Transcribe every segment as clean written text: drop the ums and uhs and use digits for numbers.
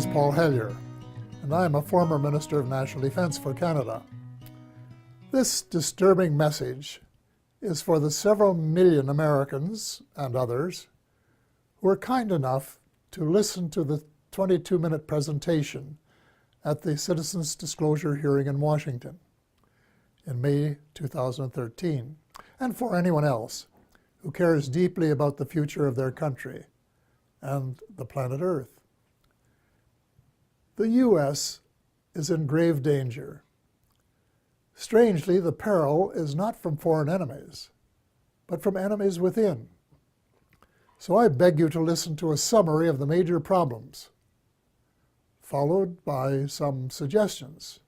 is Paul Hellyer, and I am a former Minister of National Defence for Canada. This disturbing message is for the several million Americans and others who were kind enough to listen to the 22-minute presentation at the Citizens Disclosure hearing in Washington in May 2013, and for anyone else who cares deeply about the future of their country and the planet Earth. The U.S. is in grave danger. Strangely, the peril is not from foreign enemies, but from enemies within. So I beg you to listen to a summary of the major problems, followed by some suggestions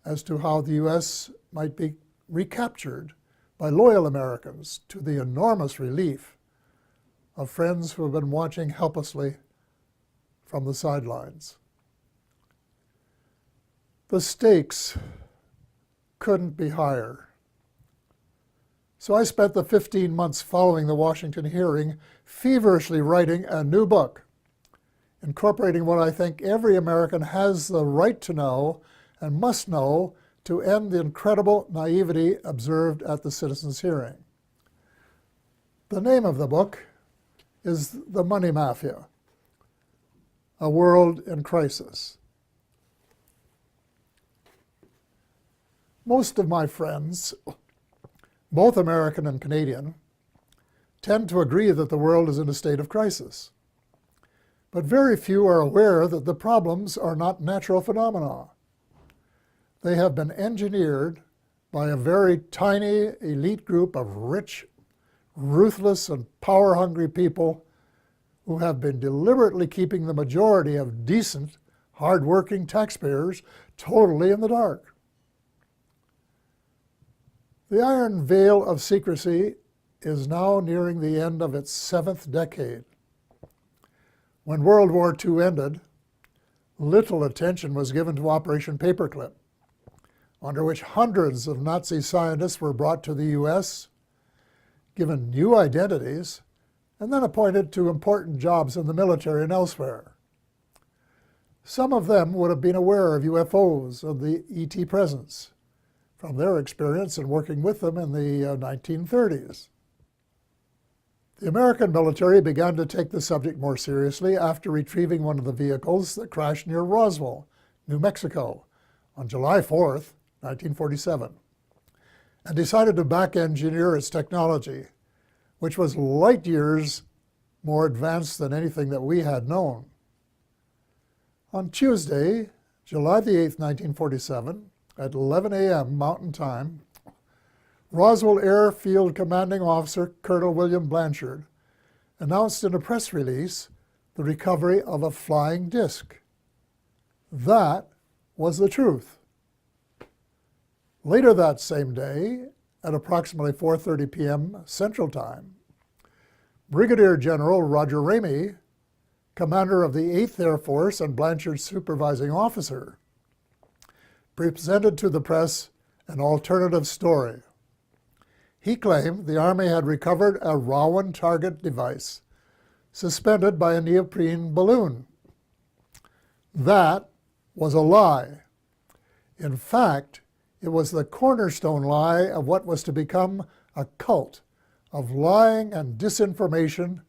as to how the U.S. might be recaptured by loyal Americans, to the enormous relief of friends who have been watching helplessly from the sidelines. The stakes couldn't be higher. So I spent the 15 months following the Washington hearing feverishly writing a new book, incorporating what I think every American has the right to know and must know to end the incredible naivety observed at the citizens' hearing. The name of the book is The Money Mafia, A World in Crisis. Most of my friends, both American and Canadian, tend to agree that the world is in a state of crisis. But very few are aware that the problems are not natural phenomena. They have been engineered by a very tiny elite group of rich, ruthless, and power-hungry people who have been deliberately keeping the majority of decent, hard-working taxpayers totally in the dark. The iron veil of secrecy is now nearing the end of its 7th decade. When World War II ended, little attention was given to Operation Paperclip, under which hundreds of Nazi scientists were brought to the U.S., given new identities, and then appointed to important jobs in the military and elsewhere. Some of them would have been aware of UFOs and the ET presence from their experience in working with them in the 1930s. The American military began to take the subject more seriously after retrieving one of the vehicles that crashed near Roswell, New Mexico, on July 4th, 1947, and decided to back-engineer its technology, which was light years more advanced than anything that we had known. On Tuesday, July the 8th, 1947, at 11 a.m. Mountain Time, Roswell Airfield Commanding Officer Colonel William Blanchard announced in a press release the recovery of a flying disc. That was the truth. Later that same day, at approximately 4:30 p.m. Central Time, Brigadier General Roger Ramey, commander of the 8th Air Force and Blanchard's supervising officer, presented to the press an alternative story. He claimed the Army had recovered a Rowan target device suspended by a neoprene balloon. That was a lie. In fact, it was the cornerstone lie of what was to become a cult of lying and disinformation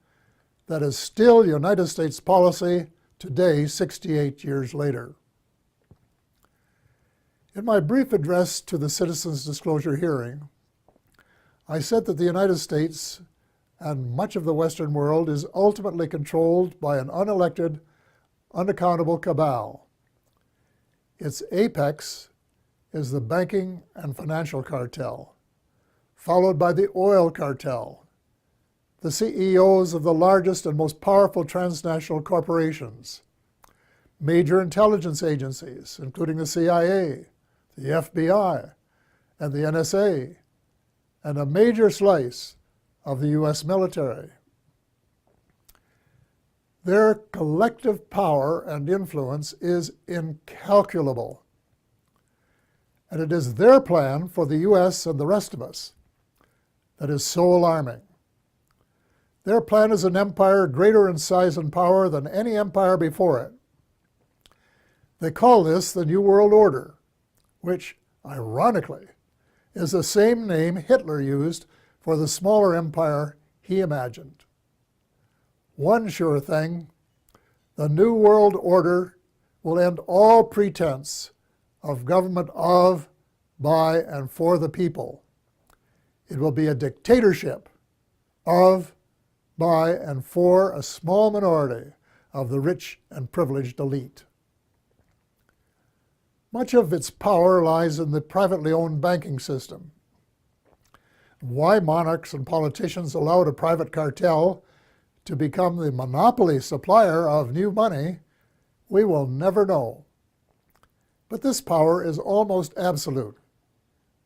that is still United States policy today, 68 years later. In my brief address to the Citizens Disclosure hearing, I said that the United States and much of the Western world is ultimately controlled by an unelected, unaccountable cabal. Its apex is the banking and financial cartel, followed by the oil cartel, the CEOs of the largest and most powerful transnational corporations, major intelligence agencies, including the CIA, the FBI, and the NSA, and a major slice of the U.S. military. Their collective power and influence is incalculable, and it is their plan for the U.S. and the rest of us that is so alarming. Their plan is an empire greater in size and power than any empire before it, They call this the New World Order, which, ironically, is the same name Hitler used for the smaller empire he imagined. One sure thing, the New World Order will end all pretense of government of, by, and for the people. It will be a dictatorship of, by, and for a small minority of the rich and privileged elite. Much of its power lies in the privately owned banking system. Why monarchs and politicians allowed a private cartel to become the monopoly supplier of new money, we will never know. But this power is almost absolute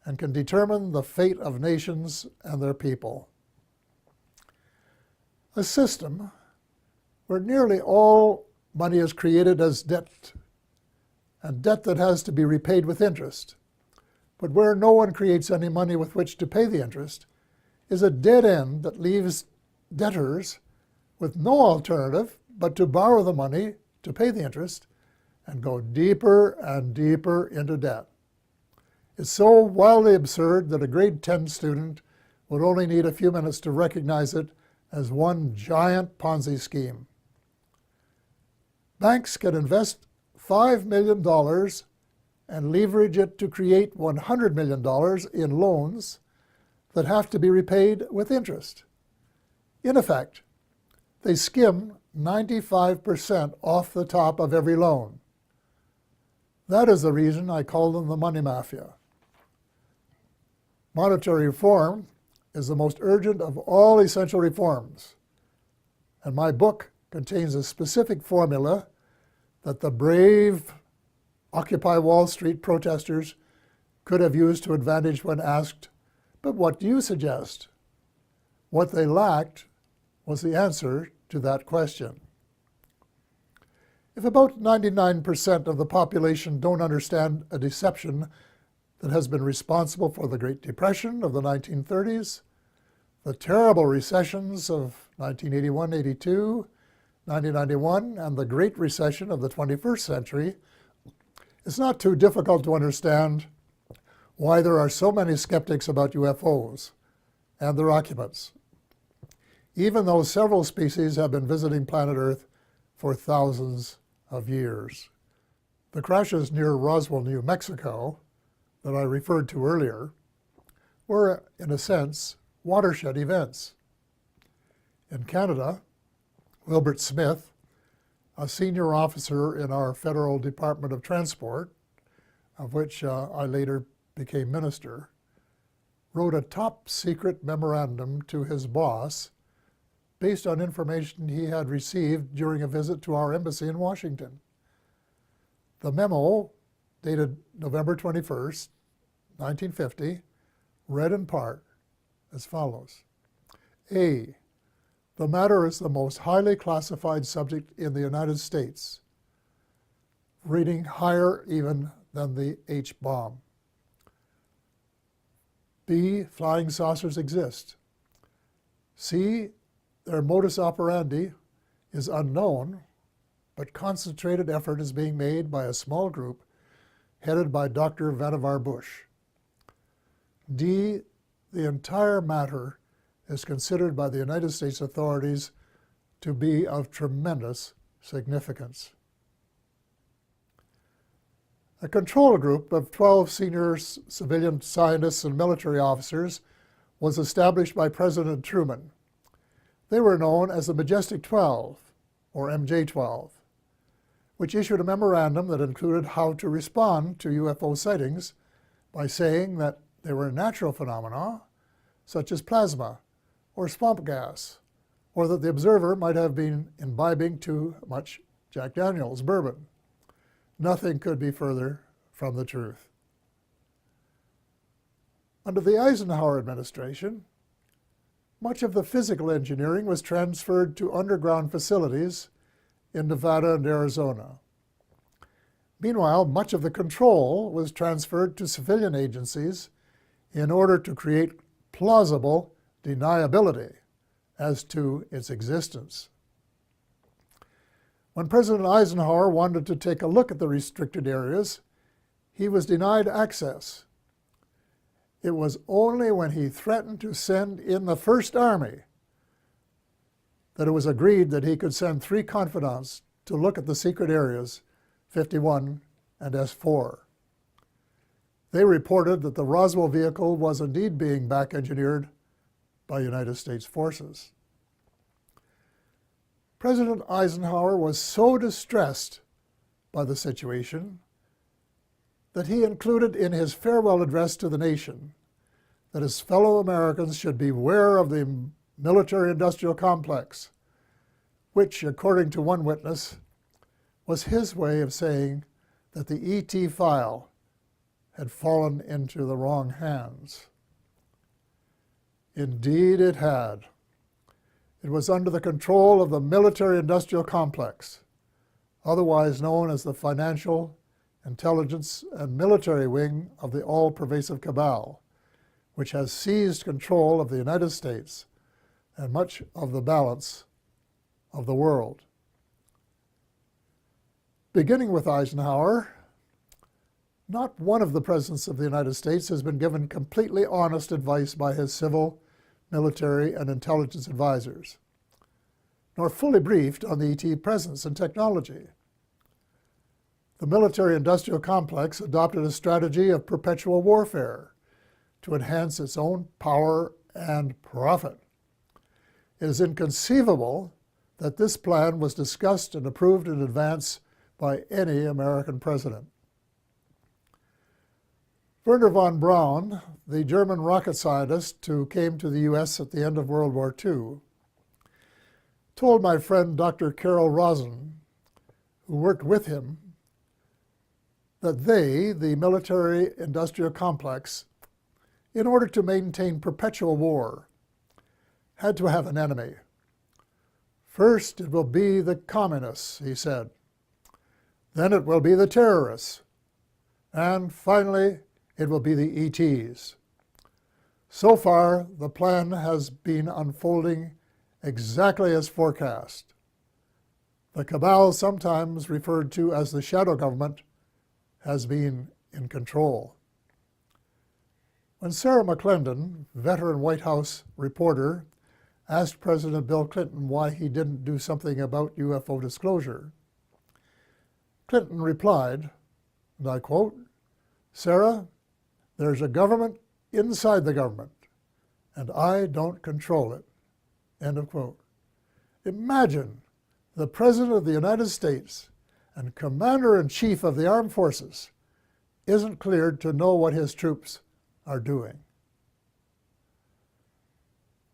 and can determine the fate of nations and their people. A system where nearly all money is created as debt, and debt that has to be repaid with interest, but where no one creates any money with which to pay the interest, is a dead end that leaves debtors with no alternative but to borrow the money to pay the interest and go deeper and deeper into debt. It's so wildly absurd that a grade 10 student would only need a few minutes to recognize it as one giant Ponzi scheme. Banks can invest $5 million and leverage it to create $100 million in loans that have to be repaid with interest. In effect, they skim 95% off the top of every loan. That is the reason I call them the money mafia. Monetary reform is the most urgent of all essential reforms, and my book contains a specific formula that the brave Occupy Wall Street protesters could have used to advantage when asked, "But what do you suggest?" What they lacked was the answer to that question. If about 99% of the population don't understand a deception that has been responsible for the Great Depression of the 1930s, the terrible recessions of 1981-82, 1991, and the Great Recession of the 21st century, it's not too difficult to understand why there are so many skeptics about UFOs and their occupants, even though several species have been visiting planet Earth for thousands of years. The crashes near Roswell, New Mexico, that I referred to earlier, were, in a sense, watershed events. In Canada, Wilbert Smith, a senior officer in our Federal Department of Transport, of which I later became minister, wrote a top-secret memorandum to his boss based on information he had received during a visit to our embassy in Washington. The memo, dated November 21st, 1950, read in part as follows. A. The matter is the most highly classified subject in the United States, reading higher even than the H-bomb. B. Flying saucers exist. C. Their modus operandi is unknown, but concentrated effort is being made by a small group headed by Dr. Vannevar Bush. D. The entire matter is considered by the United States authorities to be of tremendous significance. A control group of 12 senior civilian scientists and military officers was established by President Truman. They were known as the Majestic 12, or MJ-12, which issued a memorandum that included how to respond to UFO sightings by saying that they were natural phenomena, such as plasma or swamp gas, or that the observer might have been imbibing too much Jack Daniels bourbon. Nothing could be further from the truth. Under the Eisenhower administration, much of the physical engineering was transferred to underground facilities in Nevada and Arizona. Meanwhile, much of the control was transferred to civilian agencies in order to create plausible deniability as to its existence. When President Eisenhower wanted to take a look at the restricted areas, he was denied access. It was only when he threatened to send in the First Army that it was agreed that he could send 3 confidants to look at the secret areas 51 and S4. They reported that the Roswell vehicle was indeed being back-engineered by United States forces. President Eisenhower was so distressed by the situation that he included in his farewell address to the nation that his fellow Americans should beware of the military-industrial complex, which, according to one witness, was his way of saying that the ET file had fallen into the wrong hands. Indeed it had. It was under the control of the military-industrial complex, otherwise known as the financial, intelligence, and military wing of the all-pervasive cabal, which has seized control of the United States and much of the balance of the world. Beginning with Eisenhower, not one of the presidents of the United States has been given completely honest advice by his civil, military, and intelligence advisors, nor fully briefed on the ET presence and technology. The military-industrial complex adopted a strategy of perpetual warfare to enhance its own power and profit. It is inconceivable that this plan was discussed and approved in advance by any American president. Wernher von Braun, the German rocket scientist who came to the U.S. at the end of World War II, told my friend Dr. Carol Rosen, who worked with him, that they, the military-industrial complex, in order to maintain perpetual war, had to have an enemy. First, it will be the communists, he said. Then it will be the terrorists. And finally, it will be the ETs. So far, the plan has been unfolding exactly as forecast. The cabal, sometimes referred to as the shadow government, has been in control. When Sarah McClendon, veteran White House reporter, asked President Bill Clinton why he didn't do something about UFO disclosure, Clinton replied, and I quote, "Sarah, there's a government inside the government, and I don't control it." End of quote. Imagine the President of the United States and Commander-in-Chief of the Armed Forces isn't cleared to know what his troops are doing.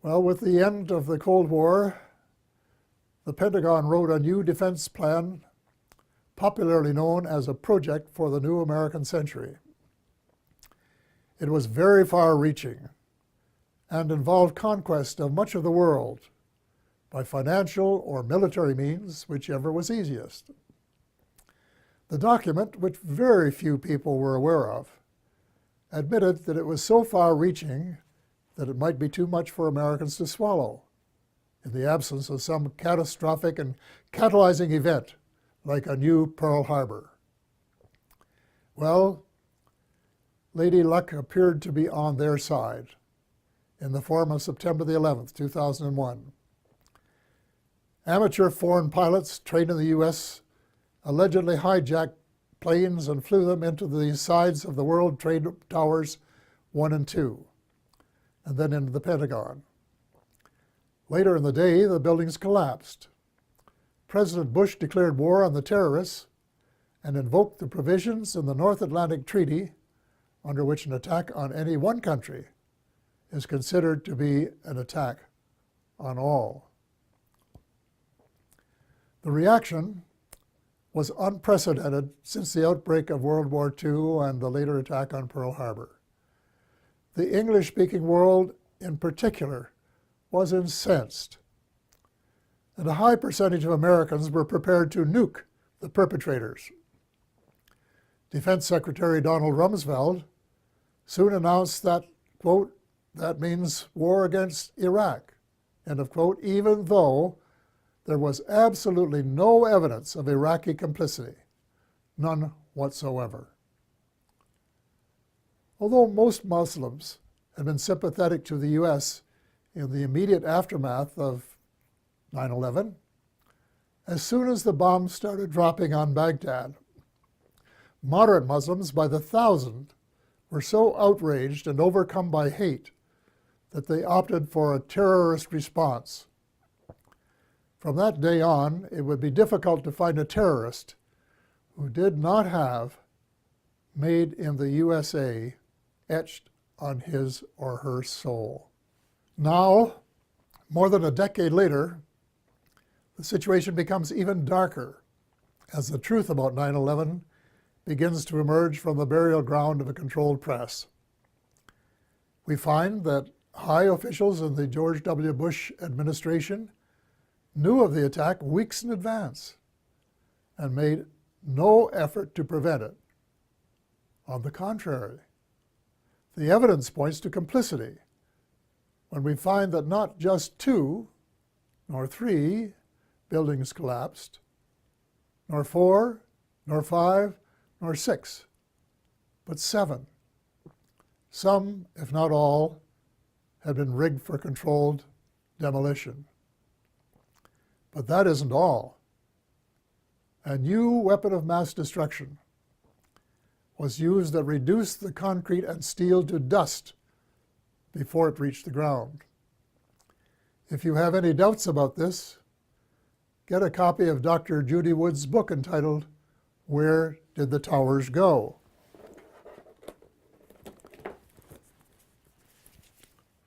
Well, with the end of the Cold War, the Pentagon wrote a new defense plan, popularly known as a project for the new American century. It was very far-reaching and involved conquest of much of the world by financial or military means, whichever was easiest. The document, which very few people were aware of, admitted that it was so far-reaching that it might be too much for Americans to swallow in the absence of some catastrophic and catalyzing event like a new Pearl Harbor. Well, Lady Luck appeared to be on their side in the form of September the 11th, 2001. Amateur foreign pilots trained in the U.S. allegedly hijacked planes and flew them into the sides of the World Trade Towers 1 and 2, and then into the Pentagon. Later in the day, the buildings collapsed. President Bush declared war on the terrorists and invoked the provisions in the North Atlantic Treaty, under which an attack on any one country is considered to be an attack on all. The reaction was unprecedented since the outbreak of World War II and the later attack on Pearl Harbor. The English-speaking world, in particular, was incensed, and a high percentage of Americans were prepared to nuke the perpetrators. Defense Secretary Donald Rumsfeld soon announced that, quote, "that means war against Iraq," end of quote, even though there was absolutely no evidence of Iraqi complicity, none whatsoever. Although most Muslims had been sympathetic to the U.S. in the immediate aftermath of 9/11, as soon as the bombs started dropping on Baghdad, moderate Muslims by the thousand were so outraged and overcome by hate that they opted for a terrorist response. From that day on, it would be difficult to find a terrorist who did not have "Made in the USA" etched on his or her soul. Now, more than a decade later, the situation becomes even darker as the truth about 9/11 begins to emerge from the burial ground of a controlled press. We find that high officials in the George W. Bush administration knew of the attack weeks in advance and made no effort to prevent it. On the contrary, the evidence points to complicity when we find that not just 2, nor 3 buildings collapsed, nor 4, nor 5, nor 6, but 7. Some, if not all, had been rigged for controlled demolition. But that isn't all. A new weapon of mass destruction was used that reduced the concrete and steel to dust before it reached the ground. If you have any doubts about this, get a copy of Dr. Judy Wood's book entitled "Where Did the Towers Go?"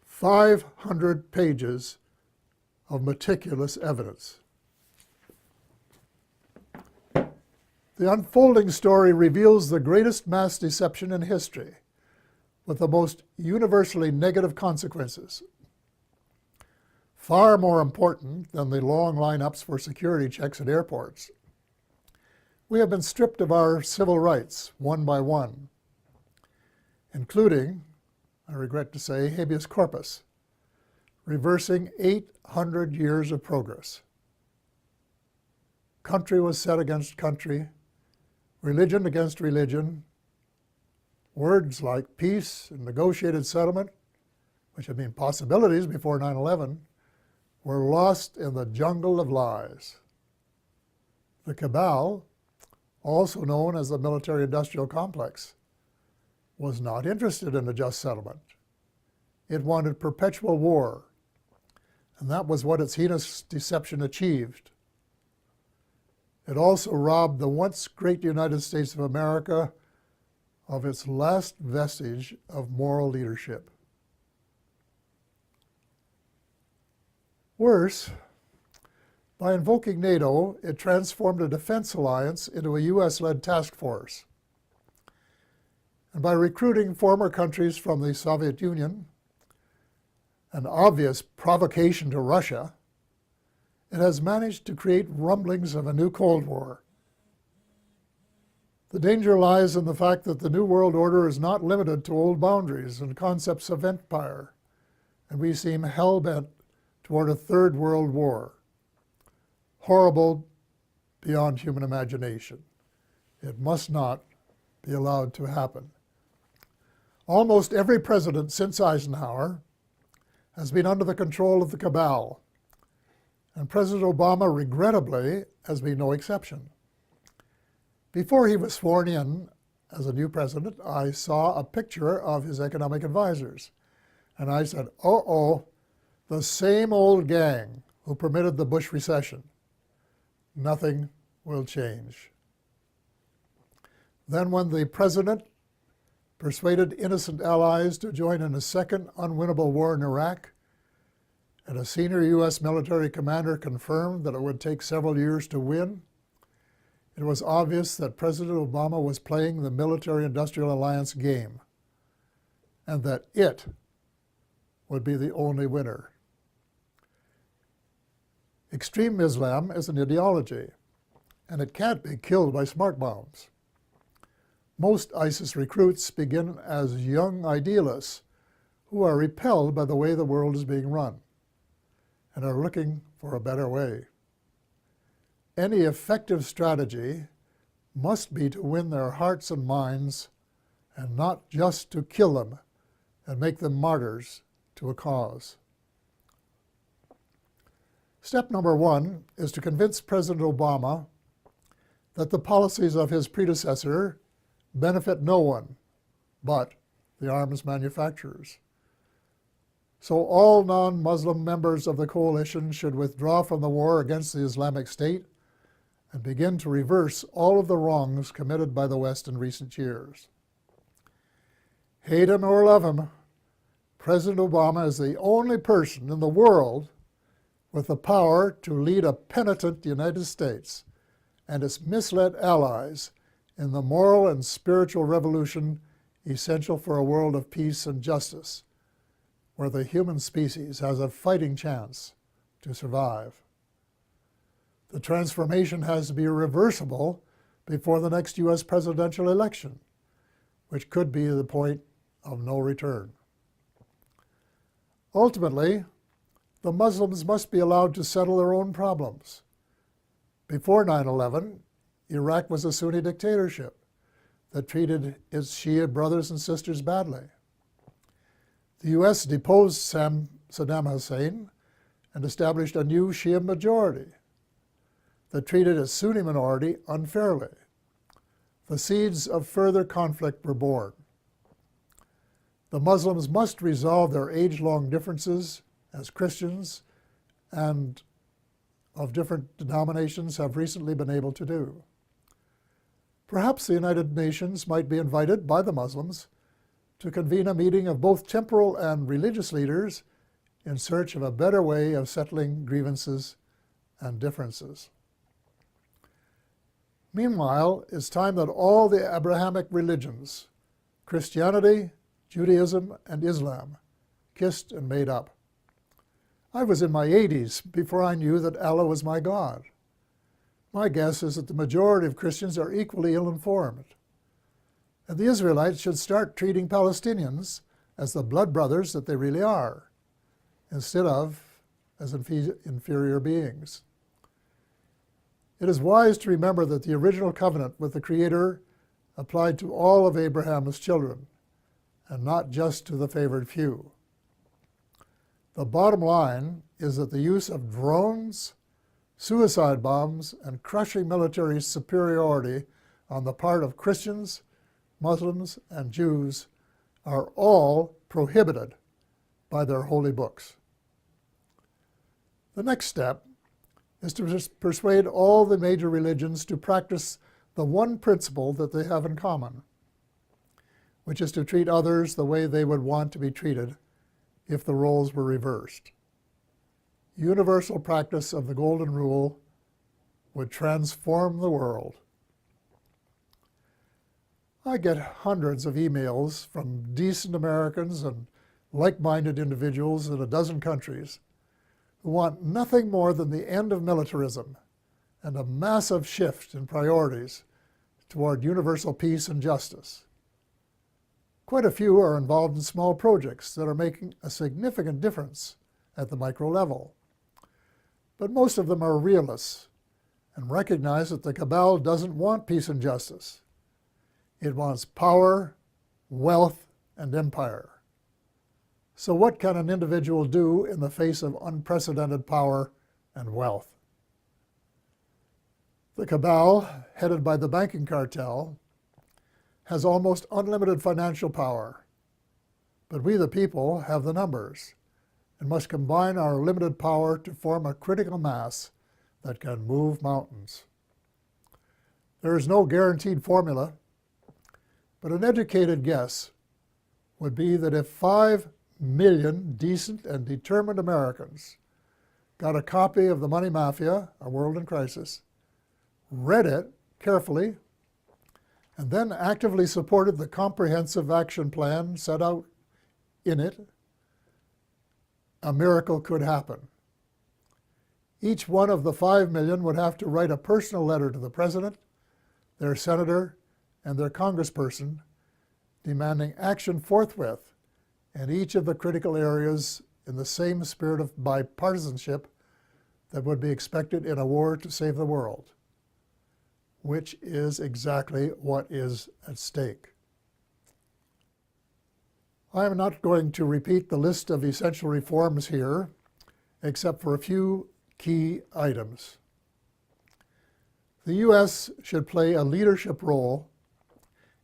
500 pages of meticulous evidence. The unfolding story reveals the greatest mass deception in history, with the most universally negative consequences. Far more important than the long lineups for security checks at airports. We have been stripped of our civil rights one by one, including, I regret to say, habeas corpus, reversing 800 years of progress. Country was set against country, religion against religion. Words like peace and negotiated settlement, which had been possibilities before 9/11, were lost in the jungle of lies. The cabal, also known as the military-industrial complex, was not interested in a just settlement. It wanted perpetual war, and that was what its heinous deception achieved. It also robbed the once great United States of America of its last vestige of moral leadership. Worse, by invoking NATO, it transformed a defense alliance into a US-led task force. And by recruiting former countries from the Soviet Union, an obvious provocation to Russia, it has managed to create rumblings of a new Cold War. The danger lies in the fact that the New World Order is not limited to old boundaries and concepts of empire, and we seem hell-bent toward a third world war. Horrible beyond human imagination. It must not be allowed to happen. Almost every president since Eisenhower has been under the control of the cabal, and President Obama, regrettably, has been no exception. Before he was sworn in as a new president, I saw a picture of his economic advisors, and I said, uh-oh, the same old gang who permitted the Bush recession. Nothing will change. Then when the president persuaded innocent allies to join in a second unwinnable war in Iraq, and a senior U.S. military commander confirmed that it would take several years to win, it was obvious that President Obama was playing the military-industrial alliance game, and that it would be the only winner. Extreme Islam is an ideology, and it can't be killed by smart bombs. Most ISIS recruits begin as young idealists who are repelled by the way the world is being run and are looking for a better way. Any effective strategy must be to win their hearts and minds, and not just to kill them and make them martyrs to a cause. Step number 1 is to convince President Obama that the policies of his predecessor benefit no one but the arms manufacturers. So all non-Muslim members of the coalition should withdraw from the war against the Islamic State and begin to reverse all of the wrongs committed by the West in recent years. Hate him or love him, President Obama is the only person in the world with the power to lead a penitent United States and its misled allies in the moral and spiritual revolution essential for a world of peace and justice, where the human species has a fighting chance to survive. The transformation has to be reversible before the next U.S. presidential election, which could be the point of no return. Ultimately, the Muslims must be allowed to settle their own problems. Before 9/11, Iraq was a Sunni dictatorship that treated its Shia brothers and sisters badly. The U.S. deposed Saddam Hussein and established a new Shia majority that treated its Sunni minority unfairly. The seeds of further conflict were born. The Muslims must resolve their age-long differences as Christians and of different denominations have recently been able to do. Perhaps the United Nations might be invited by the Muslims to convene a meeting of both temporal and religious leaders in search of a better way of settling grievances and differences. Meanwhile, it's time that all the Abrahamic religions, Christianity, Judaism, and Islam, kissed and made up. I was in my 80s before I knew that Allah was my God. My guess is that the majority of Christians are equally ill-informed. And the Israelites should start treating Palestinians as the blood brothers that they really are, instead of as inferior beings. It is wise to remember that the original covenant with the Creator applied to all of Abraham's children, and not just to the favored few. The bottom line is that the use of drones, suicide bombs, and crushing military superiority on the part of Christians, Muslims, and Jews are all prohibited by their holy books. The next step is to persuade all the major religions to practice the one principle that they have in common, which is to treat others the way they would want to be treated if the roles were reversed. Universal practice of the Golden Rule would transform the world. I get hundreds of emails from decent Americans and like-minded individuals in a dozen countries who want nothing more than the end of militarism and a massive shift in priorities toward universal peace and justice. Quite a few are involved in small projects that are making a significant difference at the micro level. But most of them are realists and recognize that the cabal doesn't want peace and justice. It wants power, wealth, and empire. So what can an individual do in the face of unprecedented power and wealth? The cabal, headed by the banking cartel, has almost unlimited financial power. But we, the people, have the numbers and must combine our limited power to form a critical mass that can move mountains. There is no guaranteed formula, but an educated guess would be that if 5 million decent and determined Americans got a copy of The Money Mafia, A World in Crisis, read it carefully, and then actively supported the comprehensive action plan set out in it, a miracle could happen. Each one of the 5 million would have to write a personal letter to the president, their senator, and their congressperson, demanding action forthwith in each of the critical areas in the same spirit of bipartisanship that would be expected in a war to save the world, which is exactly what is at stake. I am not going to repeat the list of essential reforms here, except for a few key items. The U.S. should play a leadership role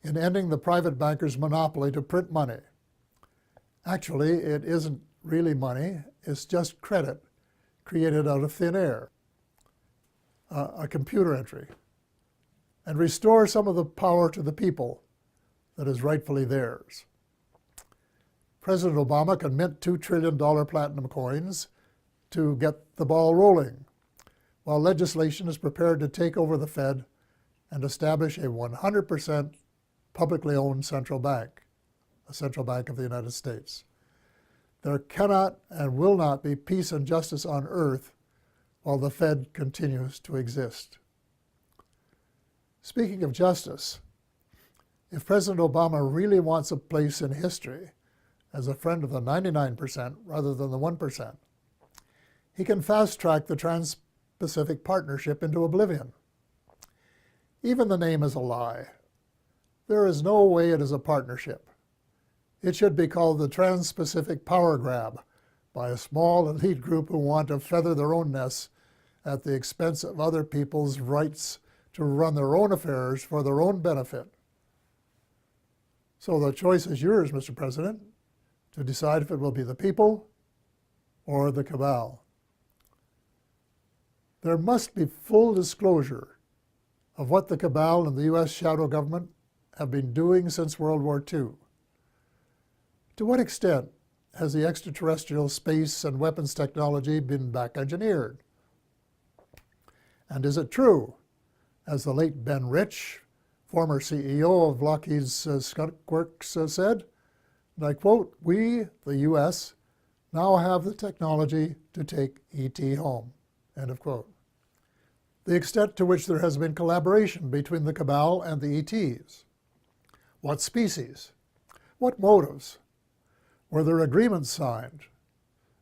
in ending the private bankers' monopoly to print money. Actually, it isn't really money, it's just credit created out of thin air, a computer entry, and restore some of the power to the people that is rightfully theirs. President Obama can mint $2 trillion platinum coins to get the ball rolling, while legislation is prepared to take over the Fed and establish a 100% publicly owned central bank, a central bank of the United States. There cannot and will not be peace and justice on earth while the Fed continues to exist. Speaking of justice, if President Obama really wants a place in history as a friend of the 99% rather than the 1%, he can fast-track the Trans-Pacific Partnership into oblivion. Even the name is a lie. There is no way it is a partnership. It should be called the Trans-Pacific Power Grab by a small elite group who want to feather their own nests at the expense of other people's rights to run their own affairs for their own benefit. So the choice is yours, Mr. President, to decide if it will be the people or the cabal. There must be full disclosure of what the cabal and the U.S. shadow government have been doing since World War II. To what extent has the extraterrestrial space and weapons technology been back-engineered? And is it true, as the late Ben Rich, former CEO of Lockheed's Skunk Works, said, and I quote, "We, the U.S., now have the technology to take ET home," end of quote. The extent to which there has been collaboration between the cabal and the ETs. What species? What motives? Were there agreements signed?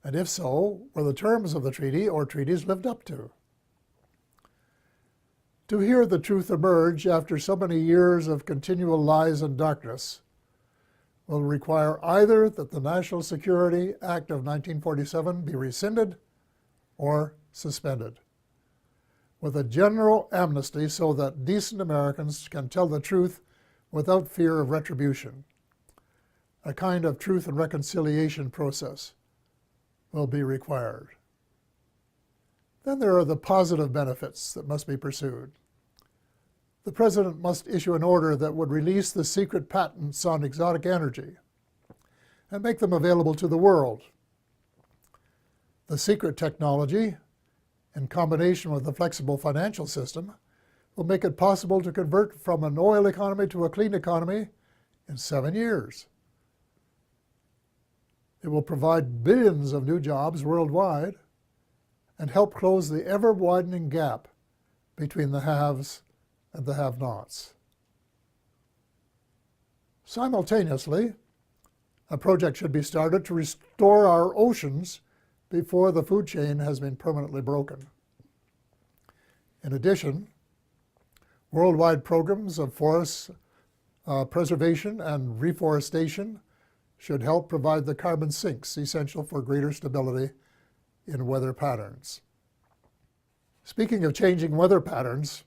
And if so, were the terms of the treaty or treaties lived up to? To hear the truth emerge after so many years of continual lies and darkness will require either that the National Security Act of 1947 be rescinded or suspended, with a general amnesty so that decent Americans can tell the truth without fear of retribution. A kind of truth and reconciliation process will be required. Then there are the positive benefits that must be pursued. The President must issue an order that would release the secret patents on exotic energy and make them available to the world. The secret technology, in combination with a flexible financial system, will make it possible to convert from an oil economy to a clean economy in 7 years. It will provide billions of new jobs worldwide and help close the ever-widening gap between the haves and the have-nots. Simultaneously, a project should be started to restore our oceans before the food chain has been permanently broken. In addition, worldwide programs of forest preservation and reforestation should help provide the carbon sinks essential for greater stability in weather patterns. Speaking of changing weather patterns,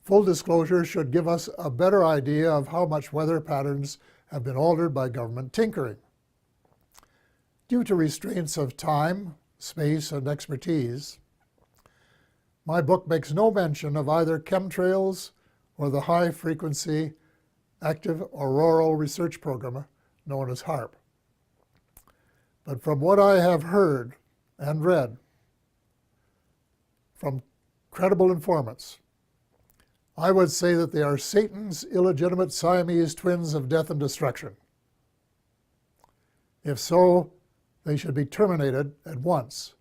full disclosure should give us a better idea of how much weather patterns have been altered by government tinkering. Due to restraints of time, space, and expertise, my book makes no mention of either chemtrails or the high-frequency active auroral research program known as HAARP. But from what I have heard and read from credible informants, I would say that they are Satan's illegitimate Siamese twins of death and destruction. If so, they should be terminated at once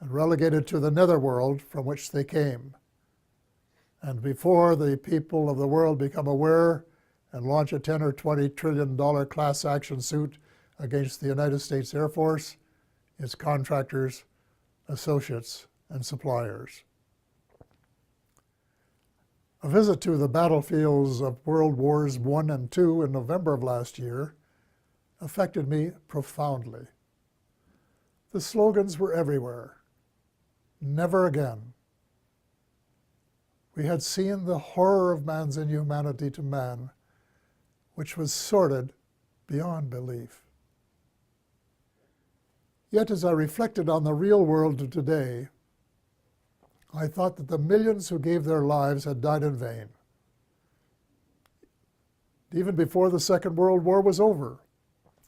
and relegated to the netherworld from which they came. And before the people of the world become aware and launch a $10 or $20 trillion class action suit against the United States Air Force, its contractors, associates, and suppliers. A visit to the battlefields of World Wars I and II in November of last year affected me profoundly. The slogans were everywhere. Never again. We had seen the horror of man's inhumanity to man, which was sordid beyond belief. Yet as I reflected on the real world of today, I thought that the millions who gave their lives had died in vain. Even before the Second World War was over,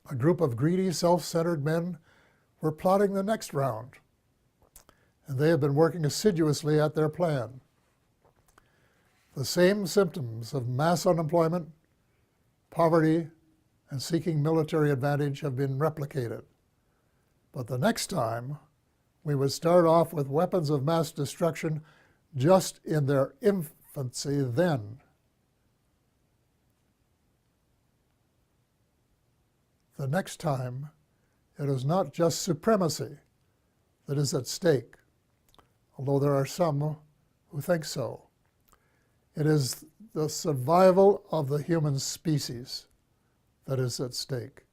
a group of greedy, self-centered men were plotting the next round, and they have been working assiduously at their plan. The same symptoms of mass unemployment, poverty, and seeking military advantage have been replicated. But the next time, we would start off with weapons of mass destruction just in their infancy then. The next time, it is not just supremacy that is at stake, although there are some who think so. It is the survival of the human species that is at stake.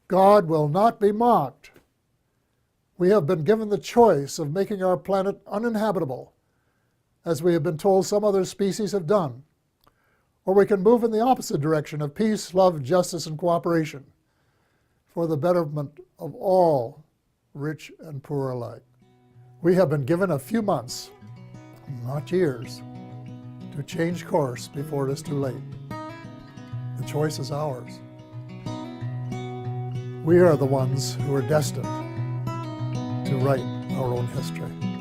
God will not be mocked. We have been given the choice of making our planet uninhabitable, as we have been told some other species have done, or we can move in the opposite direction of peace, love, justice, and cooperation for the betterment of all, rich and poor alike. We have been given a few months, not years, to change course before it is too late. The choice is ours. We are the ones who are destined to write our own history.